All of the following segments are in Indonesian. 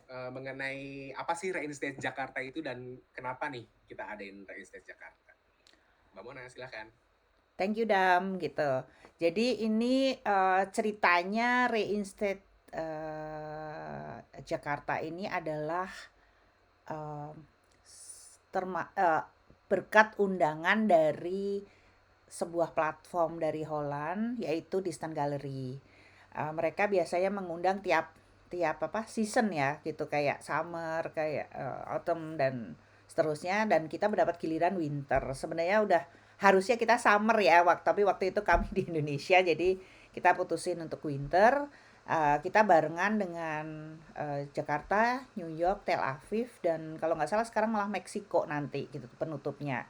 mengenai apa sih Reinstate Jakarta itu dan kenapa nih kita adain Reinstate Jakarta. Mbak Mona, silakan. Thank you Dam gitu. Jadi ini ceritanya Reinstate Jakarta ini adalah eh, berkat undangan dari sebuah platform dari Holland yaitu Distant Gallery. Mereka biasanya mengundang tiap tiap apa season ya gitu kayak summer, kayak autumn dan seterusnya dan kita mendapat giliran winter. Sebenarnya udah harusnya kita summer ya tapi waktu itu kami di Indonesia jadi kita putusin untuk winter. Kita barengan dengan Jakarta, New York, Tel Aviv dan kalau nggak salah sekarang malah Meksiko nanti gitu penutupnya.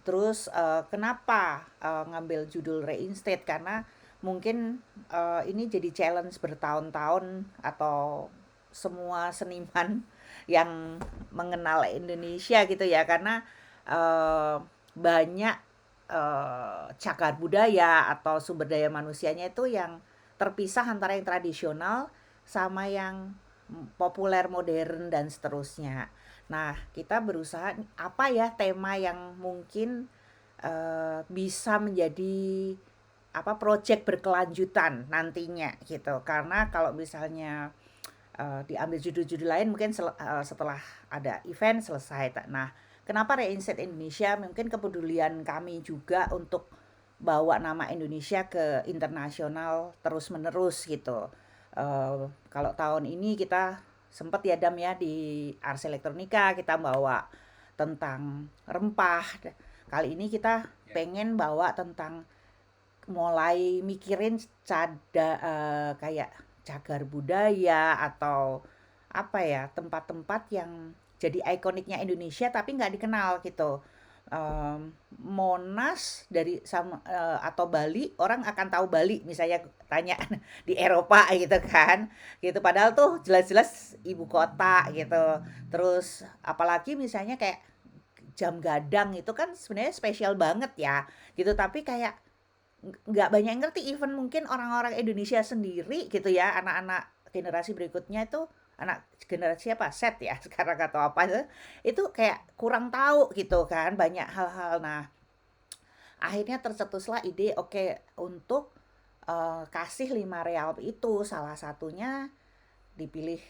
Terus, kenapa, ngambil judul Reinstate, karena mungkin, ini jadi challenge bertahun-tahun atau semua seniman yang mengenal Indonesia gitu ya, karena, eee, banyak, cagar budaya atau sumber daya manusianya itu yang terpisah antara yang tradisional sama yang, populer, modern, dan seterusnya. Nah, kita berusaha apa ya tema yang mungkin bisa menjadi apa project berkelanjutan nantinya gitu. Karena kalau misalnya diambil judul-judul lain mungkin setelah ada event selesai. Nah, kenapa Reinset Indonesia? Mungkin kepedulian kami juga untuk bawa nama Indonesia ke internasional terus-menerus gitu. Kalau tahun ini kita sempat ya Dam ya di Ars Electronica kita bawa tentang rempah. Kali ini kita Ya. pengen bawa tentang mulai mikirin kayak cagar budaya atau apa ya tempat-tempat yang jadi ikoniknya Indonesia tapi nggak dikenal gitu. Monas dari sama atau Bali orang akan tahu Bali misalnya tanya di Eropa gitu kan gitu padahal tuh jelas-jelas ibu kota gitu terus apalagi misalnya kayak jam gadang itu kan sebenarnya spesial banget ya gitu tapi kayak nggak banyak yang ngerti even mungkin orang-orang Indonesia sendiri gitu ya anak-anak generasi berikutnya itu anak generasi apa set ya sekarang atau apa itu kayak kurang tahu gitu kan banyak hal-hal nah akhirnya tercetuslah ide oke untuk kasih 5 real itu salah satunya dipilih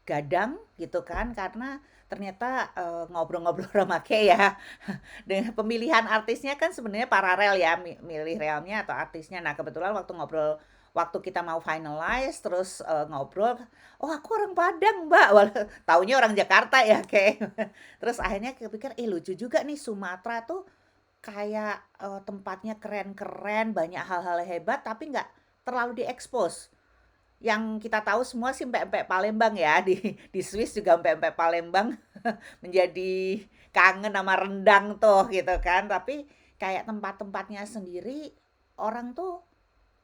gadang gitu kan karena ternyata ngobrol-ngobrol sama Kay ya dengan pemilihan artisnya kan sebenarnya paralel ya milih realnya atau artisnya nah kebetulan waktu kita mau finalize terus ngobrol oh aku orang Padang mbak walau taunya orang Jakarta ya kayak terus akhirnya kepikir lucu juga nih Sumatera tuh kayak tempatnya keren-keren banyak hal-hal hebat tapi nggak terlalu diekspos yang kita tahu semua sih empek-empek Palembang ya di Swiss juga empek-empek Palembang menjadi kangen sama rendang tuh gitu kan tapi kayak tempat-tempatnya sendiri orang tuh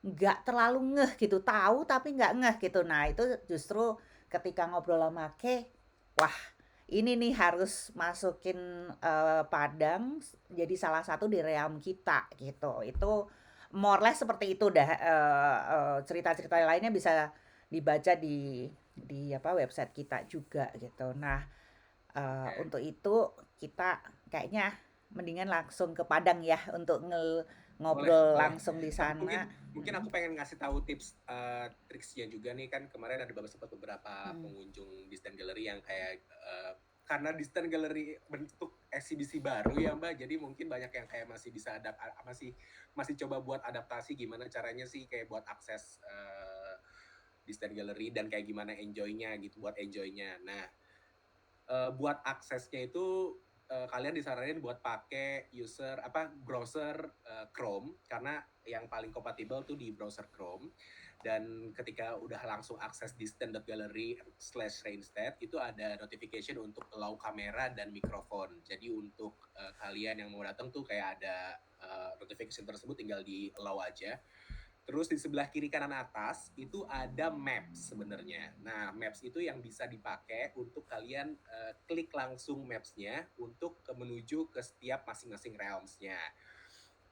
nggak terlalu ngeh gitu tahu tapi nggak ngeh gitu nah itu justru ketika ngobrol sama Ke wah ini nih harus masukin Padang jadi salah satu di realm kita gitu itu more or less seperti itu dah cerita-cerita lainnya bisa dibaca di apa website kita juga gitu nah Oke. untuk itu kita kayaknya mendingan langsung ke Padang ya untuk Boleh, ngobrol boleh. langsung di Tapi sana. mungkin Mhm, aku pengen ngasih tahu tips triksnya juga nih kan kemarin ada beberapa mhm, pengunjung Distant Gallery yang kayak karena Distant Gallery bentuk eksibisi baru ya Mbak, jadi mungkin banyak yang kayak masih bisa masih masih coba buat adaptasi gimana caranya sih kayak buat akses Distant Gallery dan kayak gimana enjoy-nya gitu, buat enjoy-nya. Nah, buat aksesnya itu kalian disaranin buat pakai browser Chrome karena yang paling kompatibel tuh di browser Chrome dan ketika udah langsung akses di stand.gallery/Rainstat itu ada notification untuk allow kamera dan mikrofon. Jadi untuk kalian yang mau datang tuh kayak ada notification tersebut tinggal di allow aja. Terus di sebelah kiri kanan atas itu ada maps sebenarnya. Nah, maps itu yang bisa dipakai untuk kalian klik langsung maps-nya untuk menuju ke setiap masing-masing realms-nya.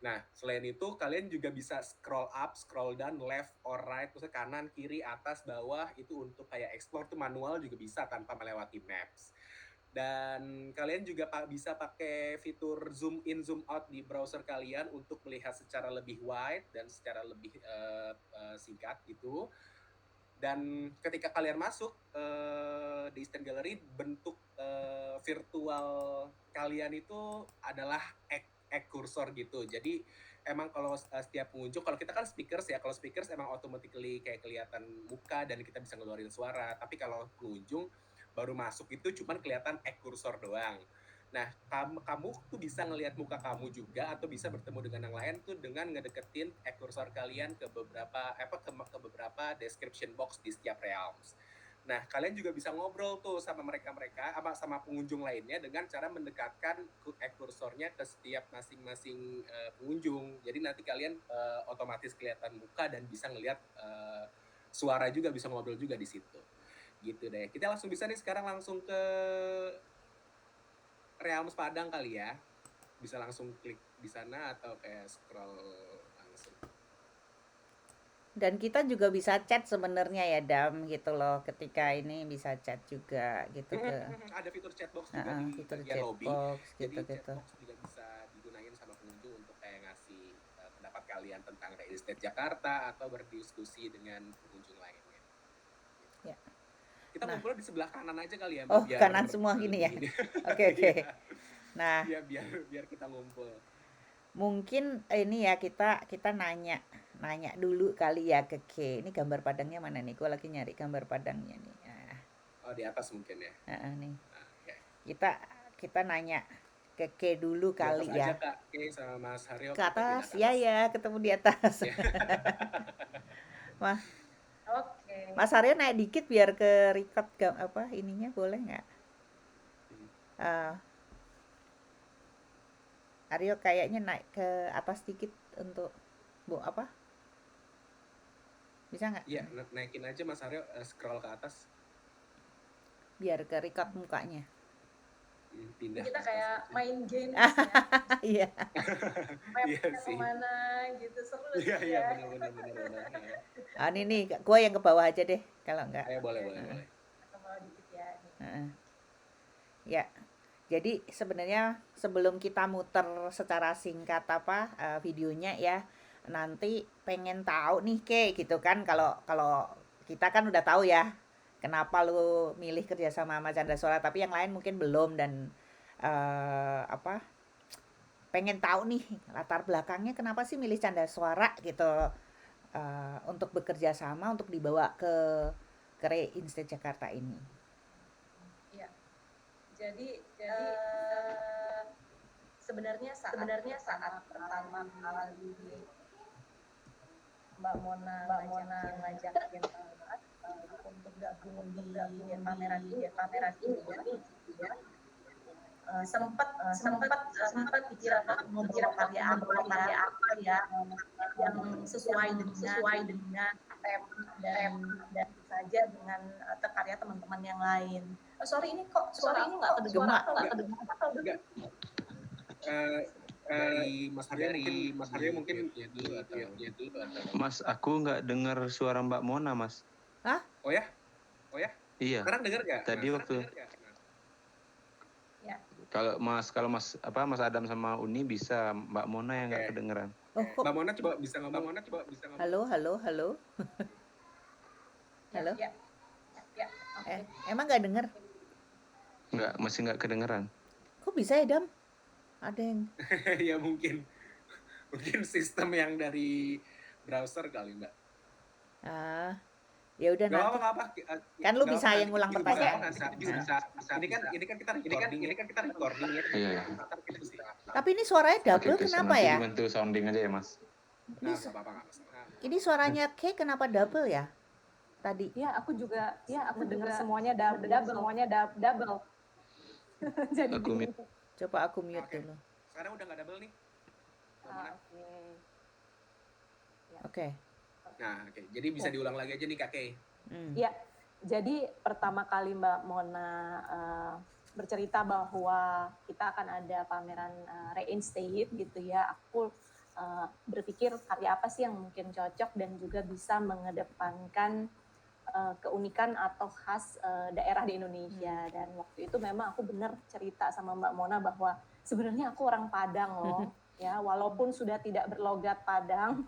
Nah, selain itu kalian juga bisa scroll up, scroll down, left or right, maksudnya kanan, kiri, atas, bawah, itu untuk kayak explore tuh manual juga bisa tanpa melewati maps. Dan kalian juga bisa pakai fitur zoom in, zoom out di browser kalian untuk melihat secara lebih wide dan secara lebih singkat gitu. Dan ketika kalian masuk di Instant Gallery, bentuk virtual kalian itu adalah egg cursor gitu. Jadi emang kalau setiap pengunjung, kalau kita kan speakers ya, kalau speakers emang automatically kayak kelihatan muka dan kita bisa ngeluarin suara. Tapi kalau pengunjung baru masuk itu cuman kelihatan egg cursor doang. Nah, kamu tuh bisa ngelihat muka kamu juga atau bisa bertemu dengan yang lain tuh dengan ngedeketin cursor kalian ke beberapa description box di setiap realms. Nah, kalian juga bisa ngobrol tuh sama mereka-mereka sama pengunjung lainnya dengan cara mendekatkan cursornya ke setiap masing-masing pengunjung. Jadi nanti kalian otomatis kelihatan muka dan bisa ngelihat suara juga, bisa ngobrol juga di situ. Gitu deh. Kita langsung bisa nih sekarang langsung ke Realms Padang kali ya. Bisa langsung klik di sana atau kayak scroll langsung. Dan kita juga bisa chat sebenarnya ya Dam gitu loh, ketika ini bisa chat juga gitu ke Ada fitur chatbox juga di fitur bagian lobby. chatbox Jadi gitu-gitu. chatbox juga bisa digunain sama pengunjung untuk kayak ngasih pendapat kalian tentang real estate Jakarta atau berdiskusi dengan pengunjung lainnya. Ya. Kita Nah, ngumpul di sebelah kanan aja kali ya, Mbak, oh biar kanan semua gini ya. lebih ini. Oke, oke. Iya. Nah, Iya, biar kita ngumpul. mungkin ini ya kita nanya dulu kali ya ke K. Ini gambar Padangnya mana nih? Gue lagi nyari gambar Padangnya nih. Nah, Oh, di atas mungkin ya. nih. Nah, okay. Kita nanya ke K dulu Di atas kali aja ya. Kak, Oke, sama Mas Haryo Ke kita pindah atas, ke ya atas. ya, ketemu di atas. Ya. Wah, Oke. Mas Aryo naik dikit biar ke record apa ininya boleh nggak? Aryo kayaknya naik ke atas dikit untuk apa? Bisa nggak? Iya, naikin aja Mas Haryo, scroll ke atas. Biar ke record mukanya. Pindah. Kita kayak main game ya. Iya. Iya sih. Kemana gitu, seru Iya, sih iya, ya. benar. Ini nih, gue yang ke bawah aja deh, kalau nggak. Boleh. Atau mau dikit ya. Ya, jadi sebenarnya sebelum kita muter secara singkat videonya ya, nanti pengen tahu nih gitu kan, kalau kita kan udah tahu ya kenapa lu milih kerja sama Canda Suara, tapi yang lain mungkin belum, dan pengen tahu nih latar belakangnya kenapa sih milih Canda Suara gitu, untuk bekerja sama, untuk dibawa ke Reinstate Jakarta ini. Iya. Jadi sebenarnya saat pertama kali Mbak Mona ngajakin untuk gabung di pameran ini ya. Sempat pikiran aku ngobrol karya apa ya yang sesuai dengan tema dan saja dengan karya teman-teman yang lain. Sorry, ini kok suara aku nggak kedengeran? Enggak. Dari Mas Haryo mungkin ya dulu atau Mas, aku nggak dengar suara Mbak Mona, Mas. Hah? Oh ya? Iya. Sekarang dengar nggak? Tadi waktu Ya. kalau Mas Adam sama Uni bisa, Mbak Mona yang nggak kedengeran. Oh, kok? Mbak Mona coba bisa ngomong. Halo. Halo. Ya. Emang nggak denger? Nggak, masih nggak kedengeran. Kok bisa ya, Dam? Ada yang ya mungkin sistem yang dari browser kali, Mbak. Ya udah nanti. Nggak apa. Kan lu bisa yang ngulang pertanyaan. Bisa. Ini kan kita recording ya. Iya. Tapi ini suaranya double, kenapa ya? Nanti dibantu sounding aja ya, Mas. Nggak apa-apa. Ini suaranya kenapa double ya? Tadi. Ya, aku dengar semuanya double. Jadi aku mute. Coba aku mute dulu. Sekarang udah nggak double nih. Oke. Nah, oke. Jadi bisa diulang lagi aja nih, Kak Kay. Ya, jadi pertama kali Mbak Mona bercerita bahwa kita akan ada pameran Reinstate gitu ya. Aku berpikir karya apa sih yang mungkin cocok dan juga bisa mengedepankan keunikan atau khas daerah di Indonesia. Dan waktu itu memang aku benar cerita sama Mbak Mona bahwa sebenarnya aku orang Padang loh, ya walaupun sudah tidak berlogat Padang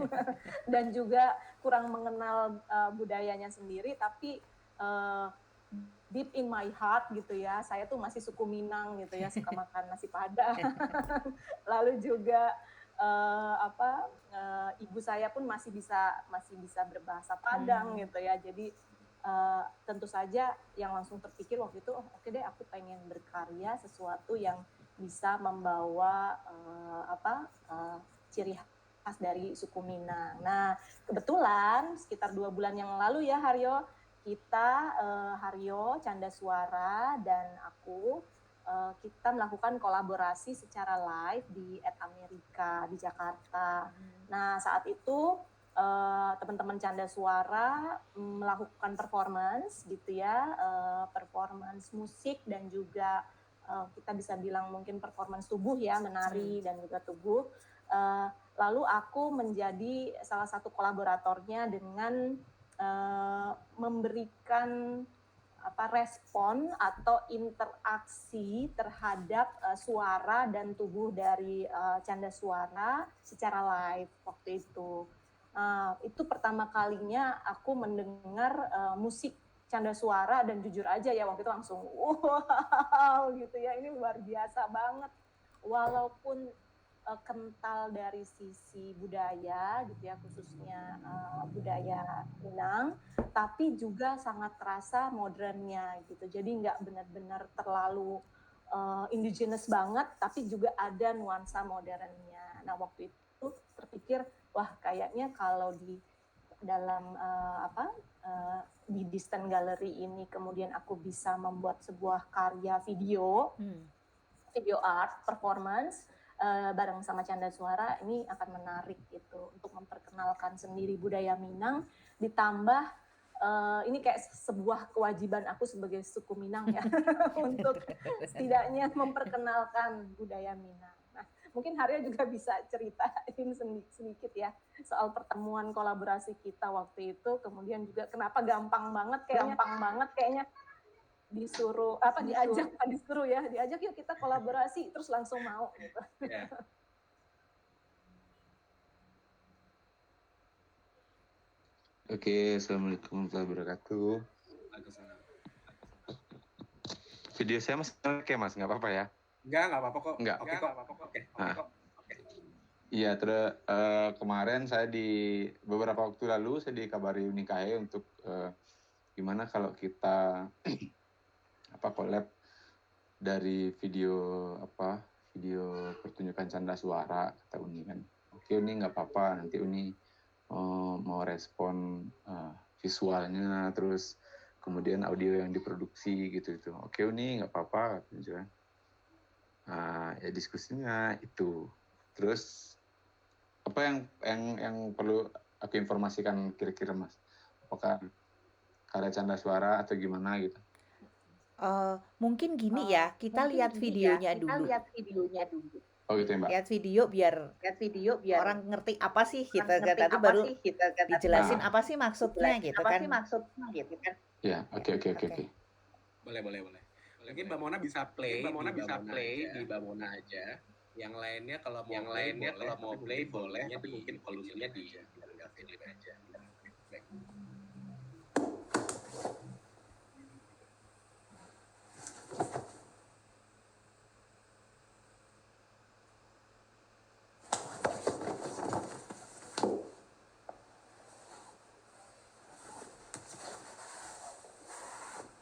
dan juga kurang mengenal budayanya sendiri, tapi deep in my heart gitu ya, saya tuh masih suku Minang gitu ya, suka makan nasi Padang. Lalu juga ibu saya pun masih bisa berbahasa Padang gitu ya. Jadi tentu saja yang langsung terpikir waktu itu, oke deh, aku pengen berkarya sesuatu yang bisa membawa ciri khas dari suku Minang. Nah, kebetulan sekitar 2 bulan yang lalu ya Haryo, kita Haryo, Canda Suara, dan aku kita melakukan kolaborasi secara live di Amerika di Jakarta. Nah, saat itu teman-teman Canda Suara melakukan performance gitu ya, performance musik dan juga kita bisa bilang mungkin performance tubuh ya, menari dan juga tubuh. Lalu aku menjadi salah satu kolaboratornya dengan memberikan respon atau interaksi terhadap suara dan tubuh dari Canda Suara secara live waktu itu. Itu pertama kalinya aku mendengar musik Canda Suara dan jujur aja ya waktu itu langsung wow gitu ya, ini luar biasa banget. Walaupun kental dari sisi budaya gitu ya, khususnya budaya Minang, tapi juga sangat terasa modernnya gitu. Jadi nggak benar-benar terlalu indigenous banget, tapi juga ada nuansa modernnya. Nah, waktu itu terpikir, wah kayaknya kalau di dalam di Distant Gallery ini kemudian aku bisa membuat sebuah karya video art performance bareng sama Canda Suara, ini akan menarik gitu untuk memperkenalkan sendiri budaya Minang, ditambah ini kayak sebuah kewajiban aku sebagai suku Minang ya untuk setidaknya memperkenalkan budaya Minang. Nah, mungkin Harya juga bisa ceritain sedikit ya soal pertemuan kolaborasi kita waktu itu, kemudian juga kenapa gampang banget kayaknya disuruh diajak yuk kita kolaborasi, terus langsung mau gitu. Yeah. Oke, assalamualaikum warahmatullahi wabarakatuh. Video saya mas oke mas, nggak apa-apa ya? Nggak apa-apa kok. Nggak. Oke kok. Iya, terus kemarin saya beberapa waktu lalu saya dikabari Unikae untuk gimana kalau kita collab dari video pertunjukan Canda Suara, kata Uni kan. Oke Uni, nggak apa-apa, nanti Uni mau respon visualnya, terus kemudian audio yang diproduksi gitu. Oke Uni, nggak apa-apa katanya. Ya diskusinya itu. Terus apa yang perlu aku informasikan kira-kira mas? Apakah karya Canda Suara atau gimana gitu? Mungkin gini ya, kita lihat videonya dulu. Oh gitu ya Mbak? Lihat video biar orang ngerti apa sih gitu kan, nanti baru dijelasin apa sih maksudnya gitu kan. Ya, oke. Boleh. Mungkin Mbak Mona bisa play di Mbak Mona aja. Yang lainnya kalau mau play boleh, tapi mungkin volume-nya di video aja. Baik.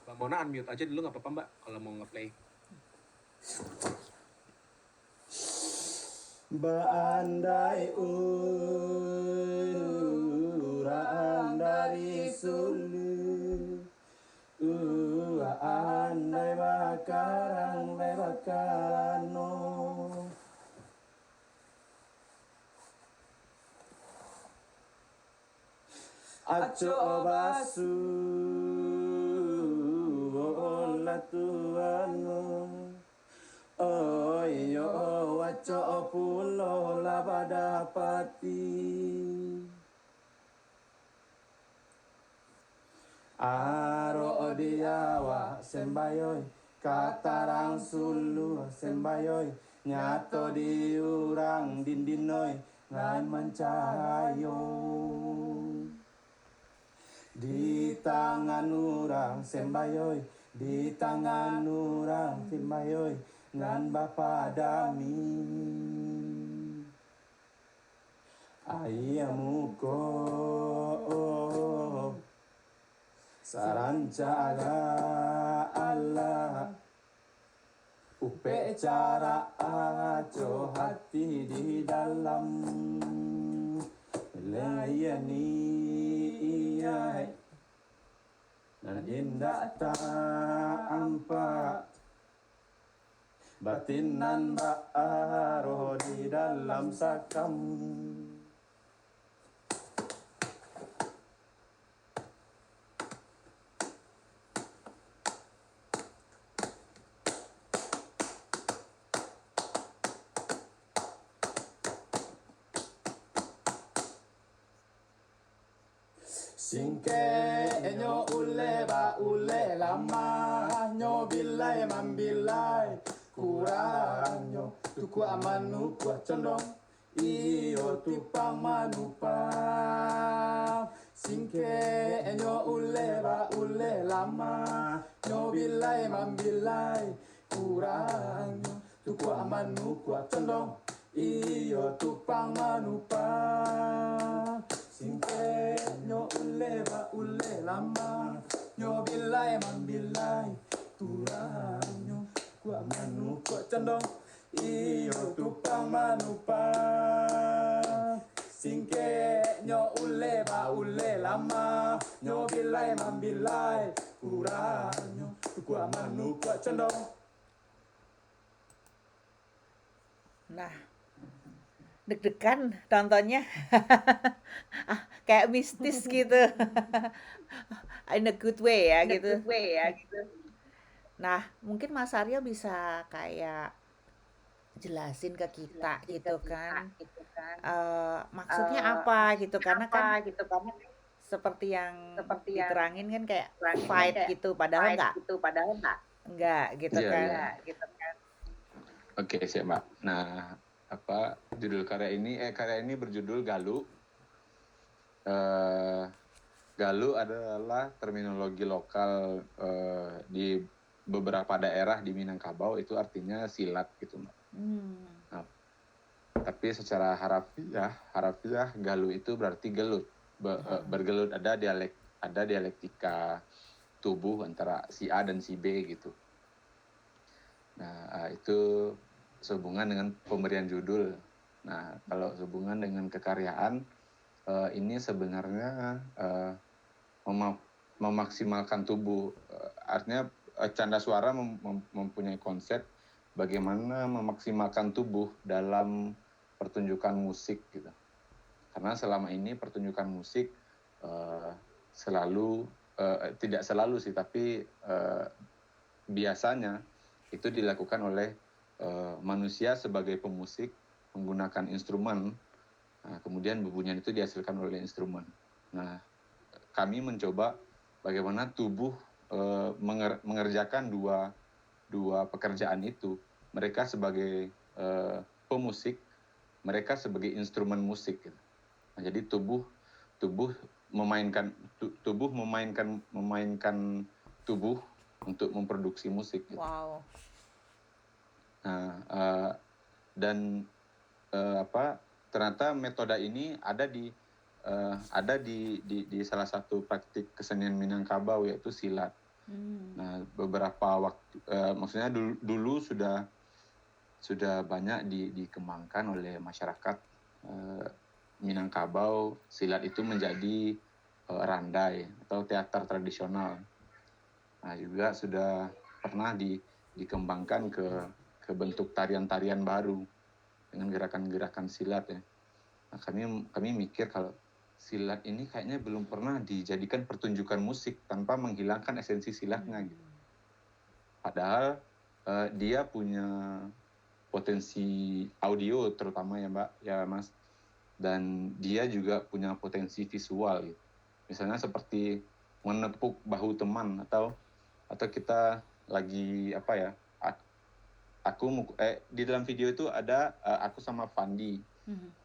Mbak Mona unmute aja dulu, nggak apa-apa Mbak kalau mau nge-play. Baandai uraan dari sulu, andai bakarang lebakarano, aco basu ola tuano. Oh yo waco pulo la badapati aro diawa sembayoi katarang sulu sembayoi nyato diurang dindinoi ngan mencahayo di tangan urang sembayoi di tangan urang sembayoi ngan bapa dami ayamuko sarancaga Allah upe cara aco hati di dalam layani iyai dan indah tak ampa batinan ba'aro di dalam sakam Singke nyo ule ba ule lama nyo bilai mambilai kurang nyo tuku amanu kuat condong iyo tupang manupa Singke nyo ule ba ule lama nyo bilai mambilai kurang nyo tuku amanu kuat condong iyo tupang manupa Singke nyo ule ba ule lama nyo bilai mambilai kurang nyo kuat manu kuat condong iyo tupang manupa Singke nyo ule ba ule lama nyo bilai mambilai kurang nyo kuat manu kuat condong. Nah, deg-degan nontonnya. Kayak mistis gitu. In a good way ya gitu. Nah, mungkin Mas Aryo bisa kayak jelasin ke kita gitu kan. Maksudnya apa gitu, karena kan seperti yang diterangin kan kayak fight gitu, padahal enggak gitu Iya, kan. iya. Oke, siap Mbak. Nah, apa judul karya ini berjudul Galuh. Galuh adalah terminologi lokal di beberapa daerah di Minangkabau, itu artinya silat gitu Mbak. Nah, tapi secara harafiah Galuh itu berarti gelut, bergelut, ada dialektika tubuh antara si A dan si B gitu. Nah, itu sehubungan dengan pemberian judul. Nah, kalau sehubungan dengan kekaryaan, ini sebenarnya memaksimalkan tubuh. Artinya Canda Suara mempunyai konsep bagaimana memaksimalkan tubuh dalam pertunjukan musik gitu. Karena selama ini pertunjukan musik tidak selalu sih, tapi biasanya itu dilakukan oleh manusia sebagai pemusik menggunakan instrumen. Nah, kemudian bebunyian itu dihasilkan oleh instrumen. Nah, kami mencoba bagaimana tubuh mengerjakan dua pekerjaan itu. Mereka sebagai pemusik, mereka sebagai instrumen musik. Gitu. Nah, jadi tubuh memainkan tubuh untuk memproduksi musik. Gitu. Wow. Nah, ternyata metode ini ada di salah satu praktik kesenian Minangkabau, yaitu silat. Nah, beberapa waktu, maksudnya dulu sudah banyak dikembangkan oleh masyarakat Minangkabau. Silat itu menjadi randai atau teater tradisional. Nah, juga sudah pernah dikembangkan ke bentuk tarian-tarian baru dengan gerakan-gerakan silat ya. Nah, kami mikir kalau silat ini kayaknya belum pernah dijadikan pertunjukan musik tanpa menghilangkan esensi silatnya gitu. Padahal dia punya potensi audio terutama ya Mbak, ya Mas. Dan dia juga punya potensi visual gitu. Misalnya seperti menepuk bahu teman atau kita lagi apa ya? Di dalam video itu ada aku sama Fandi.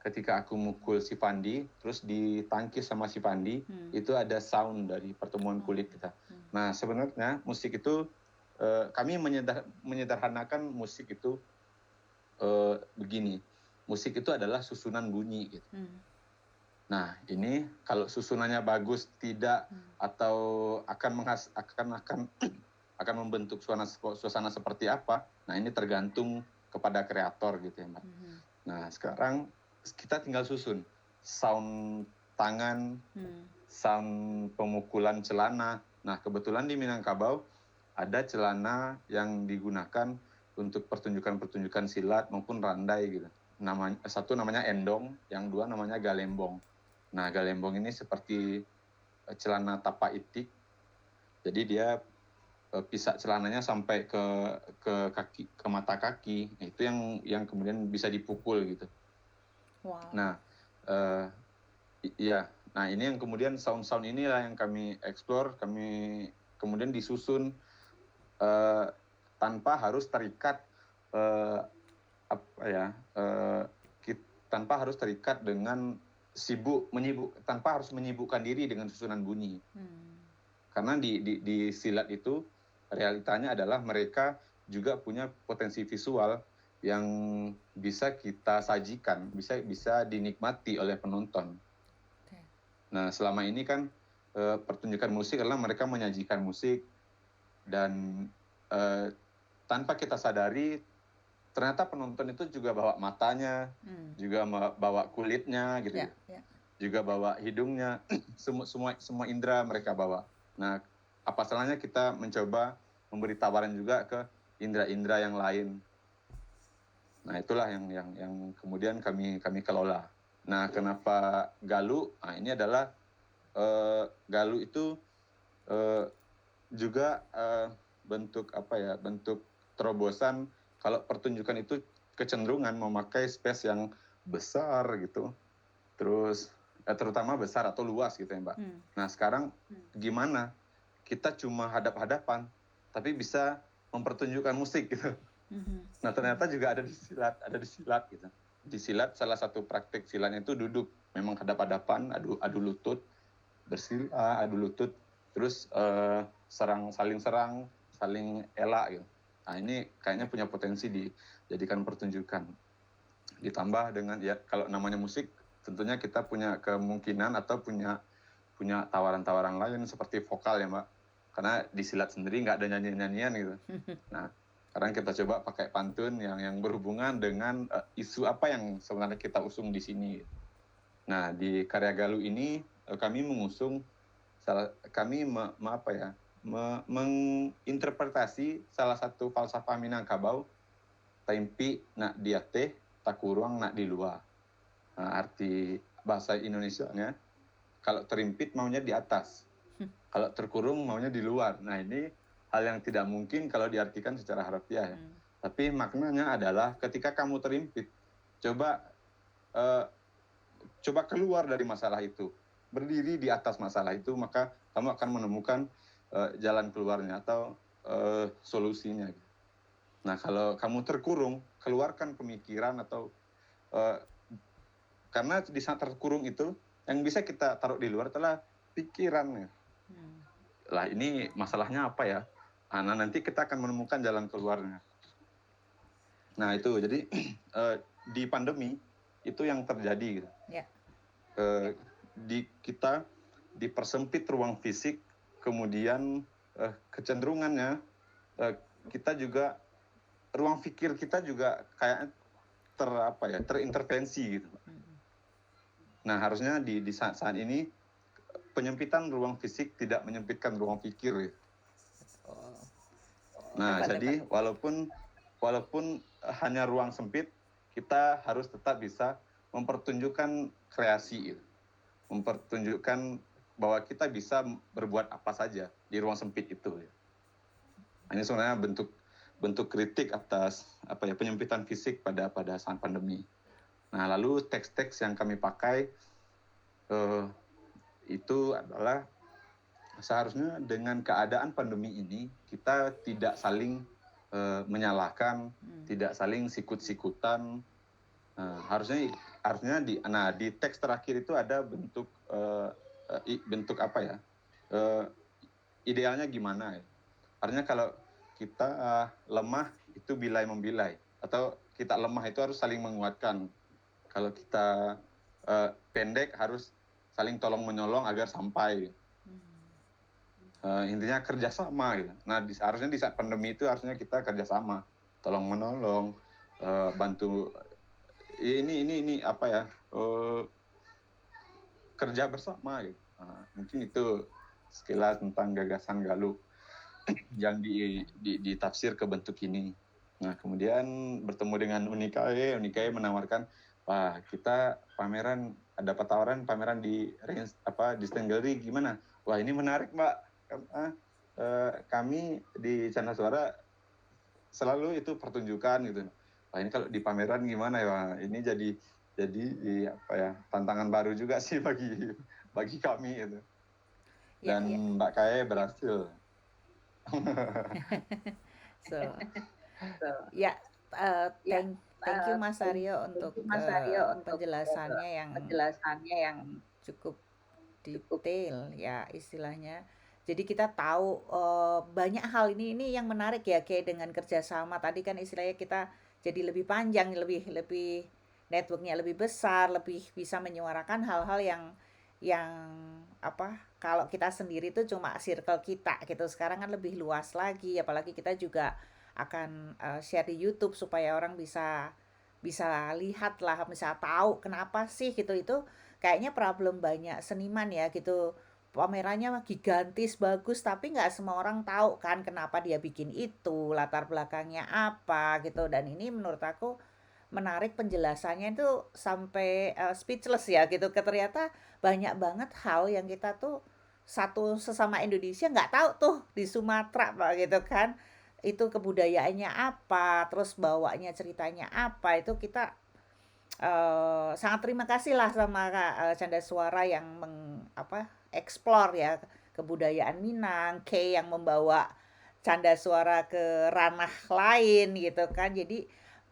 Ketika aku mukul si Fandi, terus ditangkis sama si Fandi, itu ada sound dari pertemuan kulit kita. Nah, sebenarnya musik itu kami menyederhanakan musik itu begini. Musik itu adalah susunan bunyi gitu. Nah, ini kalau susunannya bagus tidak atau akan membentuk suasana seperti apa. Nah, ini tergantung kepada kreator gitu ya, Mbak. Nah, sekarang kita tinggal susun sound tangan, sound pemukulan celana. Nah, kebetulan di Minangkabau ada celana yang digunakan untuk pertunjukan-pertunjukan silat maupun randai gitu. Satu namanya endong, yang dua namanya galembong. Nah, galembong ini seperti celana tapak itik. Jadi dia pisah celananya sampai ke kaki, ke mata kaki. Itu yang kemudian bisa dipukul gitu. Wow. Nah, iya. Nah, ini yang kemudian sound-sound inilah yang kami explore, kami kemudian disusun tanpa harus terikat tanpa harus terikat dengan tanpa harus menyibukkan diri dengan susunan bunyi. Karena di silat itu realitanya adalah mereka juga punya potensi visual yang bisa kita sajikan, bisa dinikmati oleh penonton. Okay. Nah, selama ini kan pertunjukan musik adalah mereka menyajikan musik dan tanpa kita sadari ternyata penonton itu juga bawa matanya, juga bawa kulitnya gitu, juga bawa hidungnya, semua indera mereka bawa. Nah, apa salahnya kita mencoba memberi tawaran juga ke indera-indera yang lain. Nah, itulah yang kemudian kami kelola. Nah, kenapa Galuh? Nah, ini adalah Galuh itu juga bentuk terobosan kalau pertunjukan itu kecenderungan memakai space yang besar gitu. Terus terutama besar atau luas gitu ya, Mbak. Nah, sekarang gimana? Kita cuma hadap-hadapan tapi bisa mempertunjukkan musik gitu. Nah, ternyata juga ada di silat gitu. Di silat salah satu praktik silatnya itu duduk, memang hadap-hadapan, adu lutut, bersila, adu lutut, terus saling serang, saling elak gitu. Nah, ini kayaknya punya potensi dijadikan pertunjukan. Ditambah dengan ya kalau namanya musik, tentunya kita punya kemungkinan atau punya tawaran-tawaran lain seperti vokal ya, Mbak. Karena di silat sendiri nggak ada nyanyian gitu. Nah, sekarang kita coba pakai pantun yang berhubungan dengan isu apa yang sebenarnya kita usung di sini. Nah, di karya Galuh ini kami mengusung menginterpretasi salah satu falsafah Minangkabau, taimpi nak diateh, takuruang nak di luar. Nah, arti bahasa Indonesianya, kalau terimpit maunya di atas, kalau terkurung maunya di luar. Nah, ini hal yang tidak mungkin kalau diartikan secara harfiah ya. Tapi maknanya adalah ketika kamu terimpit, coba keluar dari masalah itu, berdiri di atas masalah itu, maka kamu akan menemukan jalan keluarnya atau solusinya. Nah, kalau kamu terkurung, keluarkan pemikiran atau karena di saat terkurung itu yang bisa kita taruh di luar adalah pikirannya. Lah, ini masalahnya apa ya? Nah, nanti kita akan menemukan jalan keluarnya. Nah, itu jadi di pandemi itu yang terjadi gitu. Kita dipersempit ruang fisik, kemudian kecenderungannya kita juga ruang pikir kita juga kayak terintervensi gitu. Nah, harusnya di saat ini penyempitan ruang fisik tidak menyempitkan ruang pikir gitu. Nah, jadi walaupun hanya ruang sempit, kita harus tetap bisa mempertunjukkan kreasi gitu. Mempertunjukkan bahwa kita bisa berbuat apa saja di ruang sempit itu. Ini sebenarnya bentuk kritik atas penyempitan fisik pada saat pandemi. Nah, lalu teks-teks yang kami pakai itu adalah seharusnya dengan keadaan pandemi ini kita tidak saling menyalahkan, tidak saling sikut-sikutan. Harusnya di teks terakhir itu ada bentuk idealnya gimana ya. Artinya kalau kita lemah itu bilai membilai, atau kita lemah itu harus saling menguatkan. Kalau kita pendek harus saling tolong menyolong agar sampai. Intinya kerjasama gitu. Nah, harusnya di saat pandemi itu harusnya kita kerjasama, tolong menolong, bantu. Ini kerja bersama gitu. Nah, mungkin itu sekilas tentang gagasan Galuh yang ditafsir ke bentuk ini. Nah, kemudian bertemu dengan Unikae menawarkan, wah, kita pameran, ada tawaran pameran di Distant Gallery, gimana? Wah, ini menarik, Mbak. Kami di Canda Suara selalu itu pertunjukan gitu. Wah, ini kalau di pameran gimana ya? Ini jadi tantangan baru juga sih bagi kami gitu. Dan Mbak Kae berhasil. Thank you Mas Aryo untuk penjelasannya yang cukup detail ya istilahnya. Jadi kita tahu banyak hal ini yang menarik ya, kayak dengan kerjasama tadi kan istilahnya kita jadi lebih panjang, lebih networknya lebih besar, lebih bisa menyuarakan hal-hal yang kalau kita sendiri itu cuma circle kita gitu. Sekarang kan lebih luas lagi, apalagi kita juga akan share di YouTube supaya orang bisa lihat lah, bisa tahu kenapa sih gitu. Itu kayaknya problem banyak seniman ya gitu. Pamerannya gigantis bagus tapi nggak semua orang tahu kan kenapa dia bikin itu, latar belakangnya apa gitu. Dan ini menurut aku menarik penjelasannya itu sampai speechless ya gitu. Ternyata banyak banget hal yang kita tuh sesama Indonesia nggak tahu tuh di Sumatera Pak gitu kan. Itu kebudayaannya apa, terus bawanya ceritanya apa, itu kita sangat terima kasih lah sama Canda Suara yang explore ya kebudayaan Minang, Kay yang membawa Canda Suara ke ranah lain gitu kan. Jadi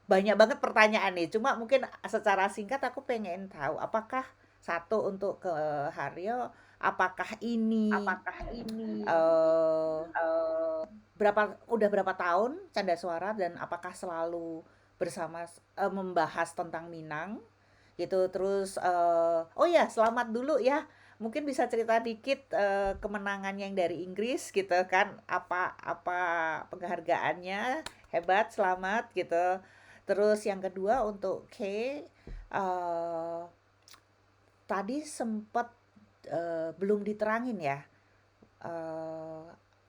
banyak banget pertanyaan nih, cuma mungkin secara singkat aku pengen tahu apakah satu untuk ke Haryo, apakah ini udah berapa tahun Canda Suara dan apakah selalu bersama membahas tentang Minang gitu. Terus oh ya, selamat dulu ya, mungkin bisa cerita dikit kemenangan yang dari Inggris gitu kan, apa penghargaannya, hebat, selamat gitu. Terus yang kedua untuk Kay, tadi sempat belum diterangin ya,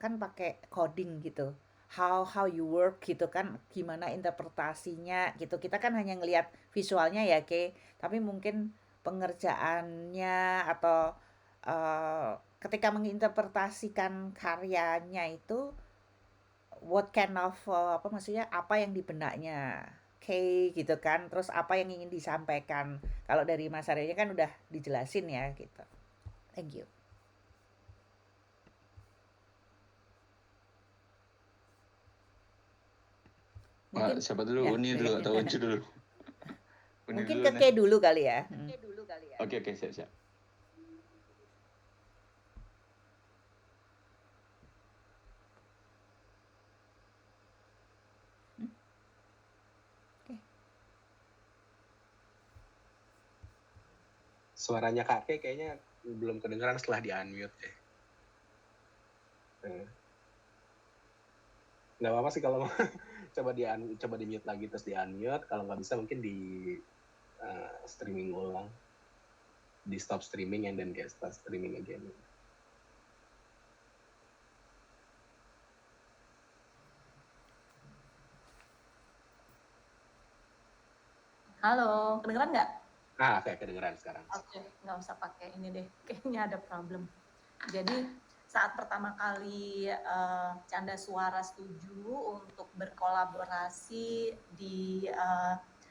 kan pakai coding gitu, how you work gitu kan, gimana interpretasinya gitu. Kita kan hanya ngelihat visualnya ya Kay, tapi mungkin pengerjaannya atau ketika menginterpretasikan karyanya itu what kind of maksudnya apa yang di benaknya Kay gitu kan, terus apa yang ingin disampaikan. Kalau dari Mas Aryo kan udah dijelasin ya gitu. Thank you. Mungkin, siapa dulu? Uni dulu atau Uncu dulu? Mungkin ke Kay dulu kali ya. Oke, siap. Suaranya Kak Kay kayaknya belum kedengeran setelah di-unmute ya. Nggak apa-apa sih kalau coba di mute lagi terus di unmute. Kalau nggak bisa mungkin di streaming ulang, di stop streaming and then get start streaming again. Halo, kedengeran nggak? Oke, kedengeran sekarang. Oke, nggak usah pakai ini deh, kayaknya ada problem. Jadi saat pertama kali Canda Suara setuju untuk berkolaborasi berkolaborasi di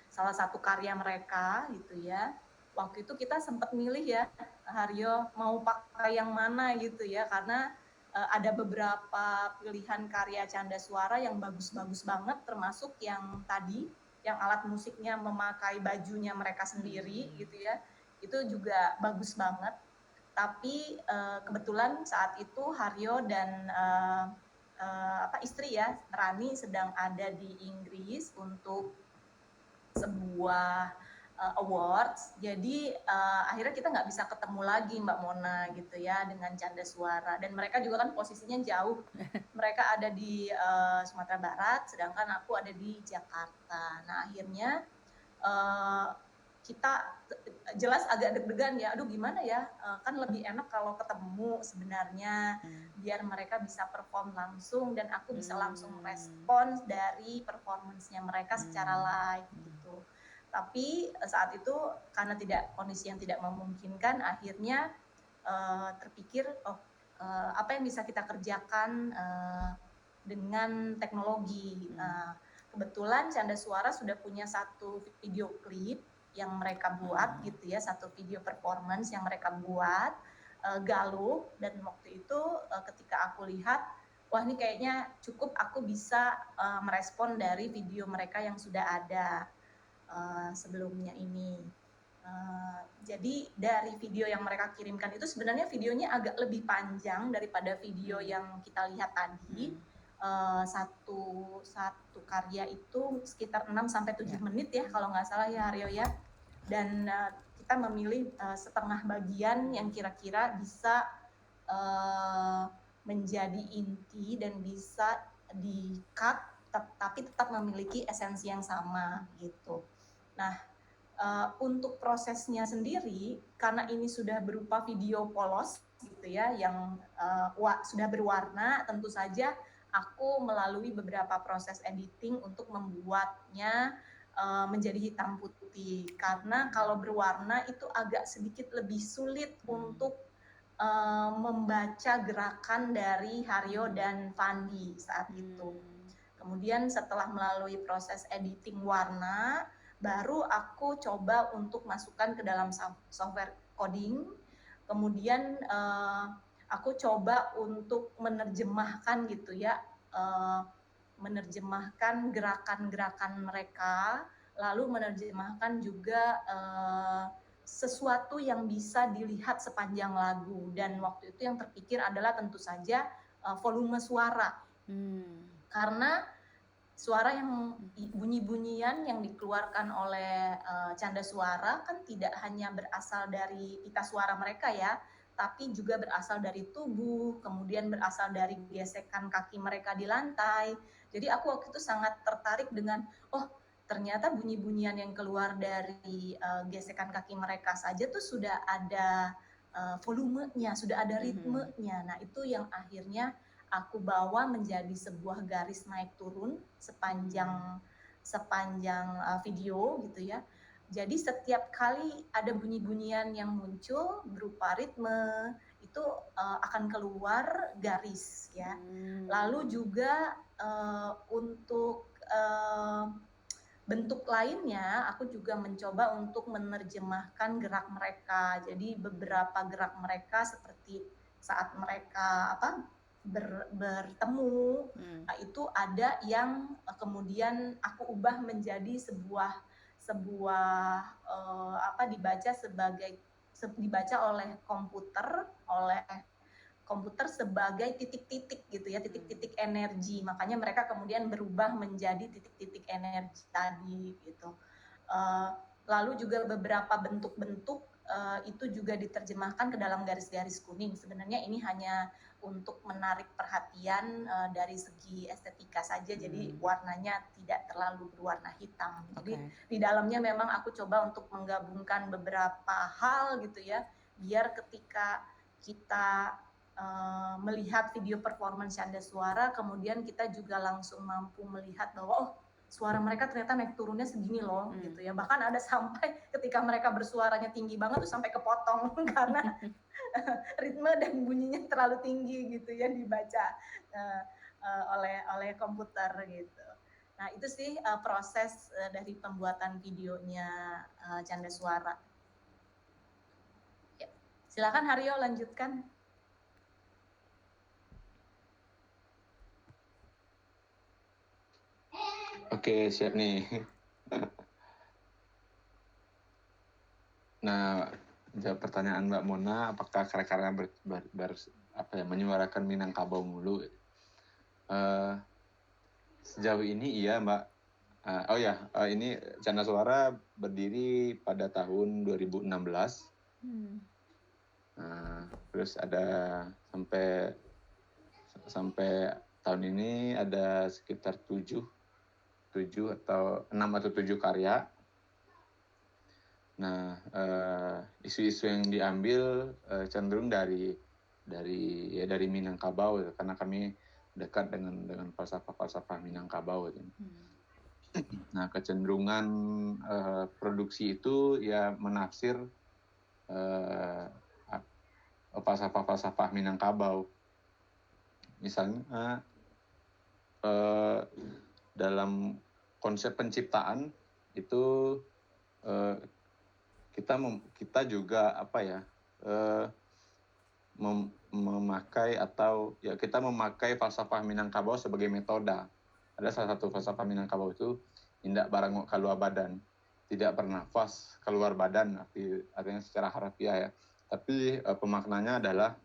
salah satu karya mereka gitu ya. Waktu itu kita sempat milih ya, Haryo mau pakai yang mana gitu ya, karena ada beberapa pilihan karya canda suara yang bagus-bagus banget, termasuk yang tadi, yang alat musiknya memakai bajunya mereka sendiri gitu ya, itu juga bagus banget. Tapi kebetulan saat itu Haryo dan istri ya, Rani sedang ada di Inggris untuk sebuah awards, jadi akhirnya kita nggak bisa ketemu lagi Mbak Mona gitu ya dengan canda suara, dan mereka juga kan posisinya jauh, mereka ada di Sumatera Barat, sedangkan aku ada di Jakarta. Nah akhirnya kita jelas agak deg-degan ya, aduh gimana ya, kan lebih enak kalau ketemu sebenarnya, biar mereka bisa perform langsung dan aku bisa langsung respons dari performance-nya mereka secara live gitu. Tapi saat itu karena kondisi yang tidak memungkinkan, akhirnya terpikir apa yang bisa kita kerjakan dengan teknologi. Kebetulan Canda Suara sudah punya satu video klip yang mereka buat gitu ya, satu video performance yang mereka buat, Galuh, dan waktu itu ketika aku lihat, wah ini kayaknya cukup aku bisa merespon dari video mereka yang sudah ada sebelumnya ini. Jadi dari video yang mereka kirimkan itu sebenarnya videonya agak lebih panjang daripada video yang kita lihat tadi. Satu karya itu sekitar 6-7 menit ya kalau nggak salah ya Haryo ya, dan kita memilih setengah bagian yang kira-kira bisa menjadi inti dan bisa di-cut tapi tetap memiliki esensi yang sama gitu. Nah untuk prosesnya sendiri, karena ini sudah berupa video polos gitu ya, yang sudah berwarna, tentu saja aku melalui beberapa proses editing untuk membuatnya menjadi hitam putih, karena kalau berwarna itu agak sedikit lebih sulit untuk membaca gerakan dari Haryo dan Fandi saat itu. Kemudian setelah melalui proses editing warna, baru aku coba untuk masukkan ke dalam software coding, kemudian aku coba untuk menerjemahkan gitu ya, menerjemahkan gerakan-gerakan mereka, lalu menerjemahkan juga sesuatu yang bisa dilihat sepanjang lagu, dan waktu itu yang terpikir adalah tentu saja volume suara, karena suara yang bunyi-bunyian yang dikeluarkan oleh canda suara kan tidak hanya berasal dari pita suara mereka ya, tapi juga berasal dari tubuh, kemudian berasal dari gesekan kaki mereka di lantai. Jadi aku waktu itu sangat tertarik dengan, oh ternyata bunyi-bunyian yang keluar dari gesekan kaki mereka saja tuh sudah ada volumenya, sudah ada ritmenya. Nah itu yang akhirnya aku bawa menjadi sebuah garis naik turun sepanjang video gitu ya. Jadi setiap kali ada bunyi-bunyian yang muncul berupa ritme, itu akan keluar garis ya. Lalu juga untuk bentuk lainnya, aku juga mencoba untuk menerjemahkan gerak mereka. Jadi beberapa gerak mereka seperti saat mereka bertemu, nah itu ada yang kemudian aku ubah menjadi sebuah dibaca oleh komputer sebagai titik-titik gitu ya, titik-titik energi. Makanya mereka kemudian berubah menjadi titik-titik energi tadi gitu. Lalu juga beberapa bentuk-bentuk itu juga diterjemahkan ke dalam garis-garis kuning. Sebenarnya ini hanya untuk menarik perhatian dari segi estetika saja, jadi warnanya tidak terlalu berwarna hitam. Jadi di dalamnya memang aku coba untuk menggabungkan beberapa hal gitu ya, biar ketika kita melihat video performance canda suara, kemudian kita juga langsung mampu melihat bahwa oh suara mereka ternyata naik turunnya segini loh gitu ya. Bahkan ada sampai ketika mereka bersuaranya tinggi banget tuh sampai kepotong karena ritme dan bunyinya terlalu tinggi gitu ya dibaca oleh komputer gitu. Nah, itu sih proses dari pembuatan videonya Canda Suara. Ya. Silakan Haryo lanjutkan. Oke, siap nih. Nah, jawab pertanyaan Mbak Mona, apakah karya-karya menyuarakan Minangkabau mulu? Sejauh ini iya Mbak. Ini Canda Suara berdiri pada tahun 2016. Terus ada sampai tahun ini ada sekitar 7 atau 6 atau 7 karya. Nah, isu-isu yang diambil cenderung dari Minangkabau, karena kami dekat dengan falsafah Minangkabau. Nah, kecenderungan produksi itu ya menafsir falsafah Minangkabau. Misalnya dalam konsep penciptaan itu kita juga memakai kita memakai falsafah Minangkabau sebagai metode. Ada salah satu falsafah Minangkabau itu indak barangok keluar badan, tidak bernafas keluar badan, artinya secara harfiah ya. Tapi pemaknanya adalah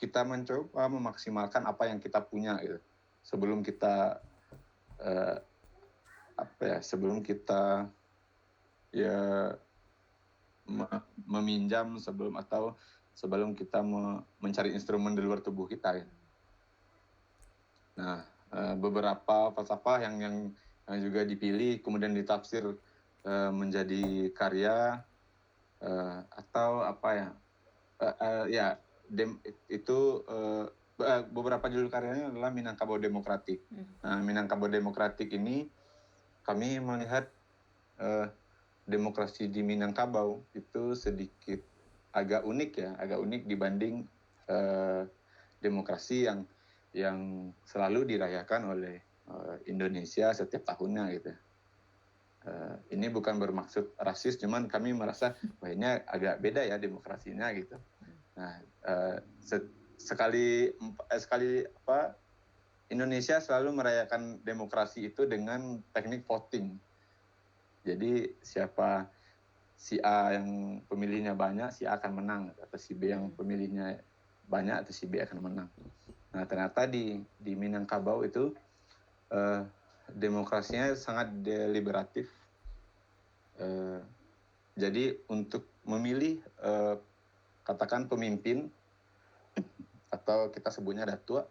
kita mencoba memaksimalkan apa yang kita punya gitu. Sebelum kita meminjam sebelum kita mencari instrumen di luar tubuh kita. Nah, beberapa falsafah yang juga dipilih kemudian ditafsir menjadi karya beberapa judul karyanya adalah Minangkabau Demokratik. Nah, Minangkabau Demokratik ini kami melihat demokrasi di Minangkabau itu sedikit agak unik dibanding demokrasi yang selalu dirayakan oleh Indonesia setiap tahunnya gitu. Ini bukan bermaksud rasis, cuman kami merasa wah ini agak beda ya demokrasinya gitu. Nah, Indonesia selalu merayakan demokrasi itu dengan teknik voting. Jadi siapa si A yang pemilihnya banyak, si A akan menang, atau si B yang pemilihnya banyak, atau si B akan menang. Nah, ternyata di Minangkabau itu demokrasinya sangat deliberatif. Jadi untuk memilih katakan pemimpin atau kita sebutnya datua,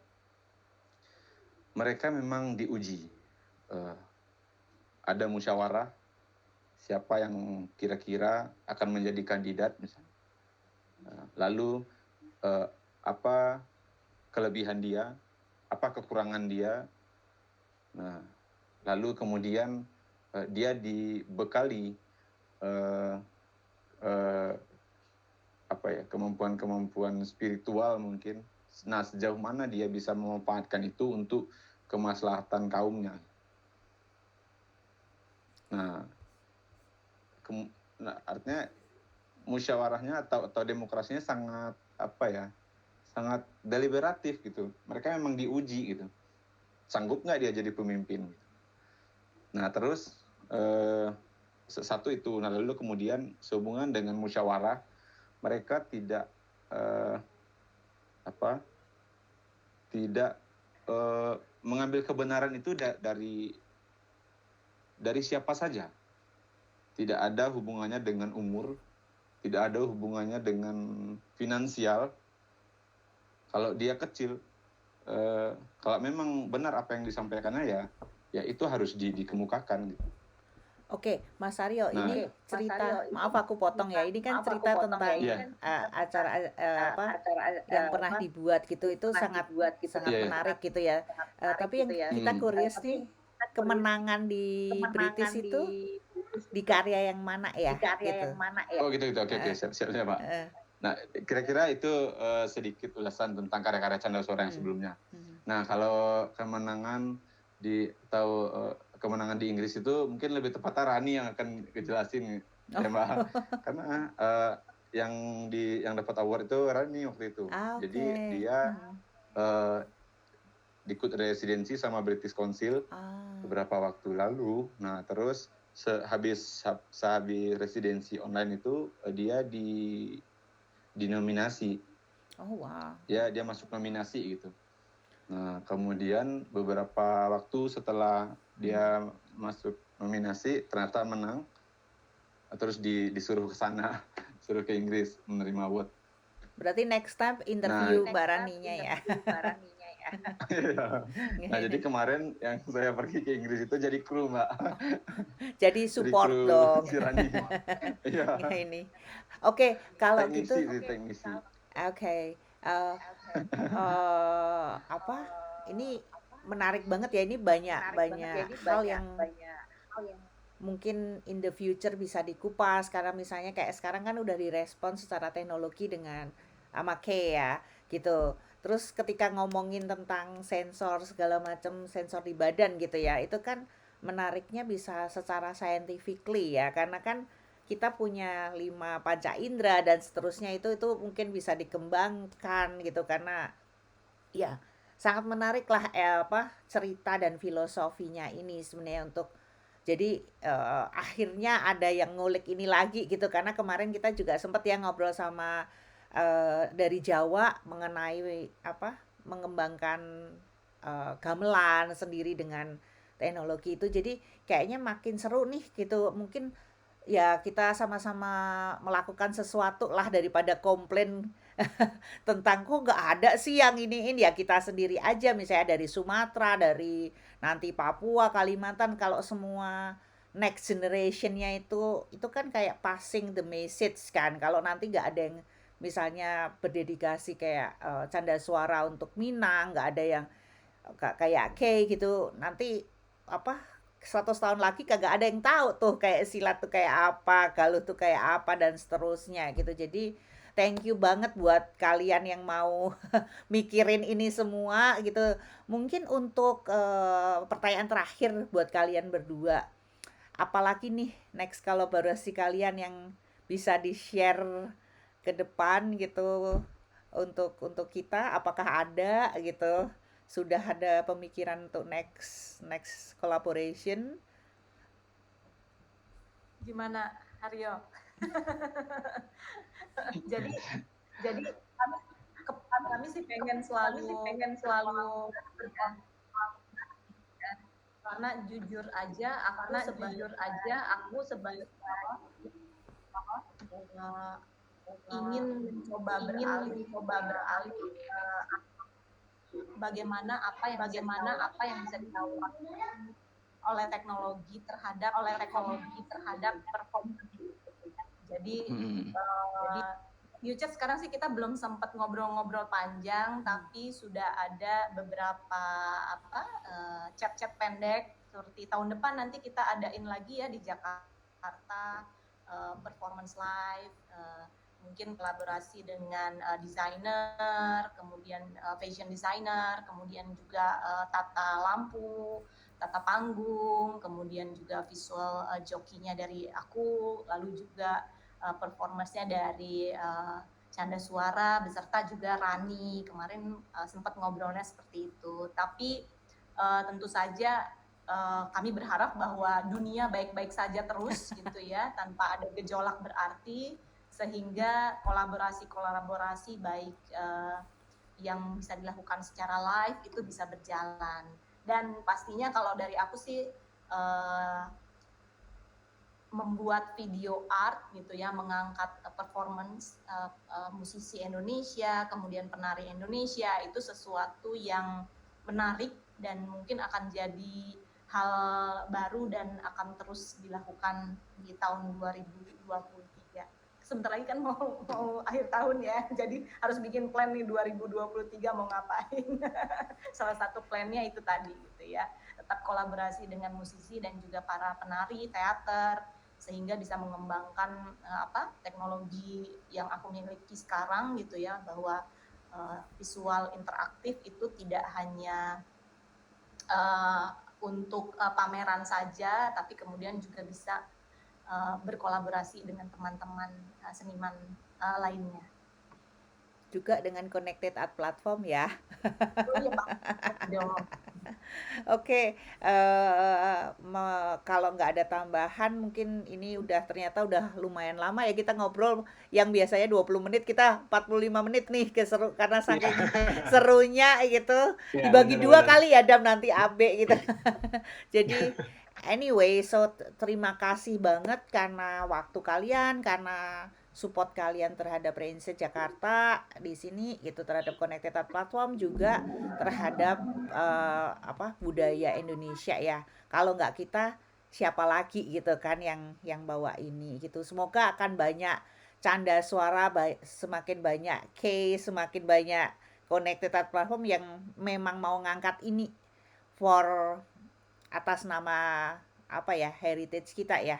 mereka memang diuji. Ada musyawarah siapa yang kira-kira akan menjadi kandidat misalnya. Lalu apa kelebihan dia, apa kekurangan dia. Nah, lalu kemudian dia dibekali kemampuan spiritual mungkin. Nah, sejauh mana dia bisa memanfaatkan itu untuk kemaslahatan kaumnya. Nah, artinya musyawarahnya atau demokrasinya sangat sangat deliberatif gitu. Mereka memang diuji gitu. Sanggup nggak dia jadi pemimpin? Nah, terus satu itu. Nah, lalu kemudian sehubungan dengan musyawarah, mereka tidak mengambil kebenaran itu dari siapa saja. Tidak ada hubungannya dengan umur, tidak ada hubungannya dengan finansial. Kalau dia kecil, kalau memang benar apa yang disampaikannya ya itu harus dikemukakan gitu. Oke, Mas Aryo, ini cerita, maaf aku potong ya, ini kan cerita tentang acara yang pernah dibuat gitu, itu sangat menarik gitu ya. Tapi yang kita curious nih, kemenangan di British itu di karya yang mana ya? Oh gitu. Oke, siap Pak. Nah, kira-kira itu sedikit ulasan tentang karya-karya Canda Suara yang sebelumnya. Nah, kalau kemenangan kemenangan di Inggris itu mungkin lebih tepatnya Rani yang akan ngejelasin ya Mbak. Karena yang dapat award itu Rani waktu itu. Jadi Oke. dia ikut residensi sama British Council beberapa waktu lalu. Nah, terus sehabis residensi online itu dia dinominasi. Oh wow. Dia masuk nominasi gitu. Nah, kemudian beberapa waktu setelah dia masuk nominasi ternyata menang. Terus disuruh ke sana, suruh ke Inggris menerima award. Berarti next time interview Mbak Raninya ya. Iya. Nah, jadi kemarin yang saya pergi ke Inggris itu jadi kru, Mbak. Jadi Jadi support kru dong. si Rani. Iya. Ini. Oke, kalau gitu. Teknisi. Oke. Apa? Ini menarik banget ya. Ini banyak hal yang mungkin in the future bisa dikupas karena misalnya kayak sekarang kan udah direspon secara teknologi dengan sama K ya gitu. Terus ketika ngomongin tentang sensor segala macam sensor di badan gitu ya, itu kan menariknya bisa secara scientifically ya karena kan kita punya 5 panca indera dan seterusnya itu mungkin bisa dikembangkan gitu karena ya sangat menarik lah cerita dan filosofinya ini sebenarnya untuk jadi akhirnya ada yang ngulik ini lagi gitu karena kemarin kita juga sempat ya ngobrol sama dari Jawa mengenai mengembangkan gamelan sendiri dengan teknologi itu jadi kayaknya makin seru nih gitu mungkin ya kita sama-sama melakukan sesuatu lah daripada komplain tentang kok nggak ada sih yang ini ya kita sendiri aja misalnya dari Sumatera dari nanti Papua Kalimantan kalau semua next generationnya itu kan kayak passing the message kan kalau nanti nggak ada yang misalnya berdedikasi kayak canda suara untuk Minang nggak ada yang kayak K gitu nanti 100 tahun lagi kagak ada yang tahu tuh kayak silat tuh kayak apa, galuh tuh kayak apa dan seterusnya gitu. Jadi thank you banget buat kalian yang mau mikirin ini semua gitu. Mungkin untuk pertanyaan terakhir buat kalian berdua. Apalagi nih next kolaborasi kalian yang bisa di-share ke depan gitu untuk kita apakah ada gitu sudah ada pemikiran untuk next collaboration Gimana Haryo? jadi kami sih pengen selalu karena jujur aja aku sebagai ingin mencoba beralih bagaimana apa yang bisa ditawarkan oleh teknologi terhadap performance. Jadi Future sekarang sih kita belum sempat ngobrol-ngobrol panjang, tapi sudah ada beberapa chat-chat pendek seperti tahun depan nanti kita adain lagi ya di Jakarta performance live. Mungkin kolaborasi dengan desainer, kemudian fashion designer, kemudian juga tata lampu, tata panggung, kemudian juga visual jokinya dari aku, lalu juga performance-nya dari canda suara beserta juga Rani. Kemarin sempat ngobrolnya seperti itu. Tapi tentu saja kami berharap bahwa dunia baik-baik saja terus gitu ya, tanpa ada gejolak berarti sehingga kolaborasi baik yang bisa dilakukan secara live itu bisa berjalan. Dan pastinya kalau dari aku sih membuat video art gitu ya, mengangkat performance musisi Indonesia, kemudian penari Indonesia itu sesuatu yang menarik dan mungkin akan jadi hal baru dan akan terus dilakukan di tahun 2023. Sebentar lagi kan mau akhir tahun ya, jadi harus bikin plan nih 2023 mau ngapain. Salah satu plannya itu tadi gitu ya, tetap kolaborasi dengan musisi dan juga para penari teater sehingga bisa mengembangkan teknologi yang aku miliki sekarang gitu ya, bahwa visual interaktif itu tidak hanya untuk pameran saja, tapi kemudian juga bisa berkolaborasi dengan teman-teman seniman lainnya. Juga dengan Connected Art Platform ya. Oh iya Pak. Dong. Oke, kalau nggak ada tambahan mungkin ini ternyata udah lumayan lama ya kita ngobrol, yang biasanya 20 menit kita 45 menit nih karena saking serunya gitu. Ya, Dibagi dua benar-benar. kali ya Dam, nanti AB gitu. Jadi anyway, so terima kasih banget karena waktu kalian, karena support kalian terhadap Rainset Jakarta di sini gitu, terhadap Connected Art Platform, juga terhadap budaya Indonesia ya. Kalau nggak kita siapa lagi gitu kan yang bawa ini gitu. Semoga akan banyak canda suara, semakin banyak case, semakin banyak Connected Art Platform yang memang mau ngangkat ini for atas nama heritage kita ya,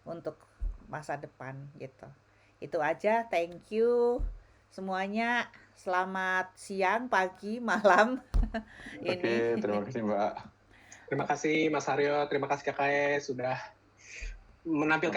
untuk masa depan gitu. Itu aja, thank you semuanya. Selamat siang, pagi, malam. Oke, terima kasih Mbak. Terima kasih Mas Haryo, terima kasih KKS sudah menampilkan